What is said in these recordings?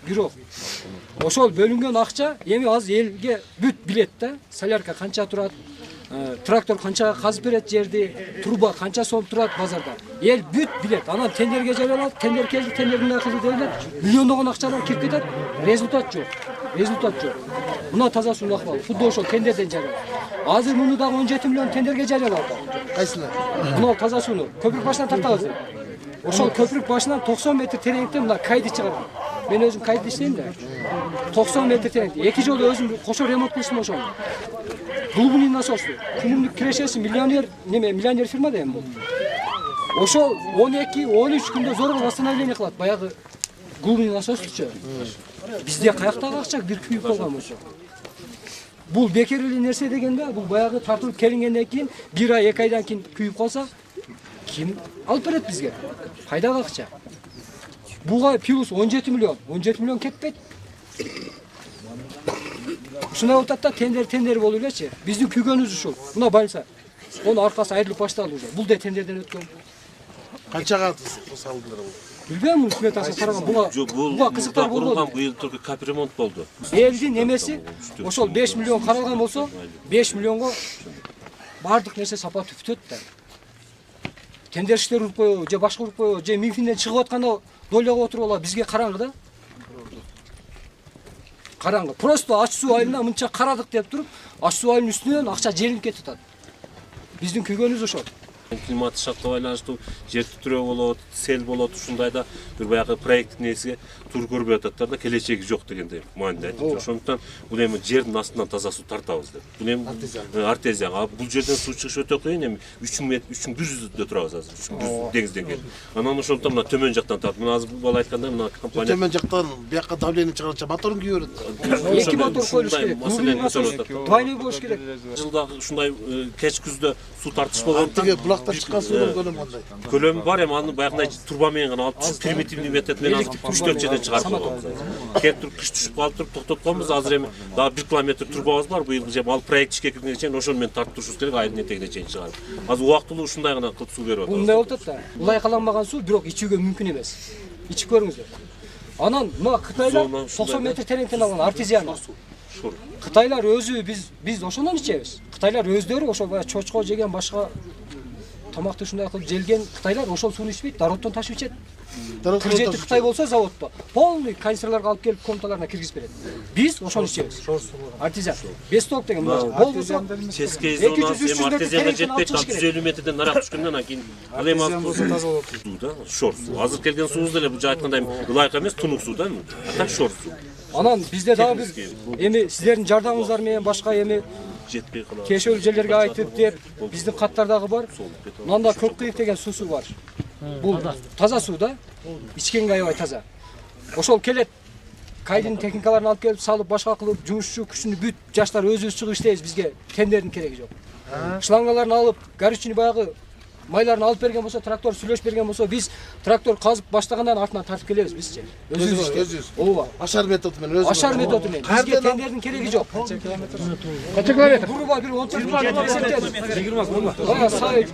бирок ошол бөлүнгөн акча эми азыр элге бүт билет да. Солярка канча турат, трактор канчага казып берет жерди, труба канча сом турат базарда. Эл бүт билет. Анан тендерге жарыялат, тендер келди, тендердин акысы дейли миллиондогон акчалар кирип кетет. Результат жок. Мына таза суу акыбалы. Худда ошол тендерден жарыялат. Азыр муну дагы 17 миллион тендерге жарыялады. Кайсыны? Мына таза сууну көпүрүк башынан тартабыз. Ошол көпүрүк башынан 90 метр тереңдикте мына кайды чыгарам. Мен өзүм кайда иштейм да. 90 метр тереңдикте. 2 жолу өзүм кошо ремонт кылдым ошол. Глубинный насосту. Кумдук кирешеси миллионер фирма да эми бул. Ошол 12-13 күндө зорго восстановление кылат. Баягы глубинный насостчу. Бизде каяктагы акча бир күйүп калган ошо. Бул бекер эле нерсе деген да, бул баягы тартылып келингенден кийин 1 ай 2 айдан кийин күйүп калса, ким алып берет бизге? Кайдагы акча? Буга плюс 17 миллион кетпейт. Ушундай болуп атат да, тендер болуп элечи. Биздин күйгөнүбүз ушул. Мына больница. Онун аркасы айрылып башталды уже. Бул да тендерден өткөн. Канчага салдыңдар бул? Билбейм, сметасын караган. Буга кызыктар болду. Быйыл только капремонт болду. Элдин эмеси ошол 5 миллион каралган болсо, 5 миллионго бардык нерсе сапа түптөт да. Тендер иштер уруп коебу, же башка уруп коебу, же Минфинден чыгып атканда дойлогуп отуруп алабы, бизге караңгы да. Караңгы. Просто ач суу айылына мынча карадык деп туруп, ач суу айылынын үстүнөн акча желинип кетип атат. Биздин күйгөнүбүз ошол. Климаттык шарттуу байланыштуу жер титирөө болот, сел болот, ушундайда бир баягы проект несиге тур көрбөй ататтар да, келечеги жок дегендей мааниде айтып. Ошондуктан бул эми жердин астынан таза суу тартабыз деп. Бул эми артезиан. Бул жерден суу чыгыш өтө кыйын, эми 3100-дө турабыз азыр. 3100 деңизден келип. Анан ошондуктан мына төмөн жактан тартып. Мына азыр бул бала айткандай мына компания Төмөн жактан бияка давление чыгарганча моторун күйөрөт. 2 мотор коюлуш керек. Двойной болуш керек. Жылда ушундай кеч күздө суу тартыш болгон. Булакта чыккан суунун көлөмү кандай? Көлөмү бар, эми аны баягындай труба менен гана алып түшүп, примитивный метод менен 3-4 жерден чыгарып койгонбуз. Келип туруп кыш түшүп калып туруп токтоп койгонбуз. Азыр эми дагы 1 километр трубабыз бар. Быйыл же ал проект ишке киргенге чейин ошону менен тартып турушубуз керек, айдын этегине чейин чыгарып. Азыр убактылуу ушундай гана кылып суу берип атабыз. Бул мындай болуп атат да. Улайкаланбаган суу бирок ичүүгө мүмкүн эмес. Ичип көрүңүздөр. Анан мына Кытайлар 90 метр тереңден алган артезиан. Кытайлар өзү биз ошондон ичебиз. Кытайлар өздөрү ошо баягы чочко жеген башка тамакты ушундай кылып желген Кытайлар ошол сууну ичпейт, дароттон ташып ичет. 47 Кытай болсо заводдо полный канистрларга алып келип комнаталарына киргизип берет. Биз ошону ичебиз. Артезиан. Бесток деген болбосо ческей зонасы эми артезианга жетпейт, 150 метрден нарак түшкөндөн анан кийин ал эми таза болот. Суу да, шор суу. Азыр келген суубуз деле бул айткандай ылайык эмес, тунук суу да. Так шор суу. Анан бизде дагы бир эми сиздердин жардамыңыздар менен башка эми жетпей калат. Кешөл жерлерге айтып деп биздин каттардагы бар. Мында көк кыйык деген суусу бар. Бул таза суу да. Ичкенге аябай таза. Ошол келет. Кайдын техникаларын алып келип салып башка кылып жумушчу күчүнү бүт жаштар өзүбүз чыгып иштейбиз, бизге тендердин кереги жок. Шлангаларын алып, горючий баягы майларын алып берген болсо, трактор сүйлөшүп берген болсо, биз трактор казып баштагандан артынан тартып келебиз бизче. Өзүбүз. Ооба. Ашар методу менен өзүбүз. Ашар методу менен. Бизге тендердин кереги жок. Канча километр? Буруба бир 14 километр эсептедим. 20 болма. Сай.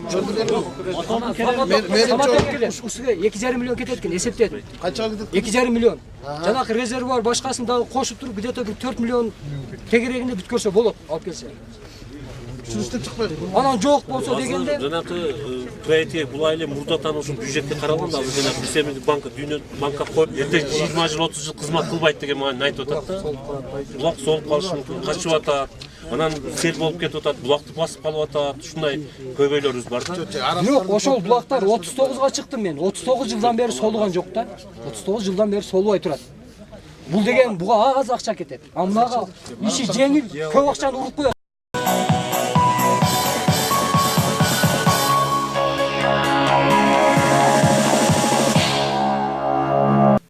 Мен ушуга 2,5 миллион кетет экен эсептедим. Канчага кетет? 2,5 миллион. Жанакы резервуар башкасын дагы кошуп туруп, где-то бир 4 миллион тегерегинде бүткөрсө болот, алып келсе. Түстүп чыкпайт. Анан жок болсо дегенде жанакы проектке булай эле мурдатан ушул бюджетке каралган да, азыр жанакы системалык банка дүйнө банка коюп, эртең 20 жыл 30 жыл кызмат кылбайт деген маани айтып атат да. Булак солуп калышы мүмкүн, качып атат. Анан сел болуп кетип атат, булакты басып калып атат. Ушундай көйгөйлөрүбүз бар да. Жок, ошол булактар 39га чыктым мен. 39 жылдан бери солуган жок да. 39 жылдан бери солубай турат. Бул деген буга аз акча кетет. А мынага иши жеңил, көп акчаны уруп коет.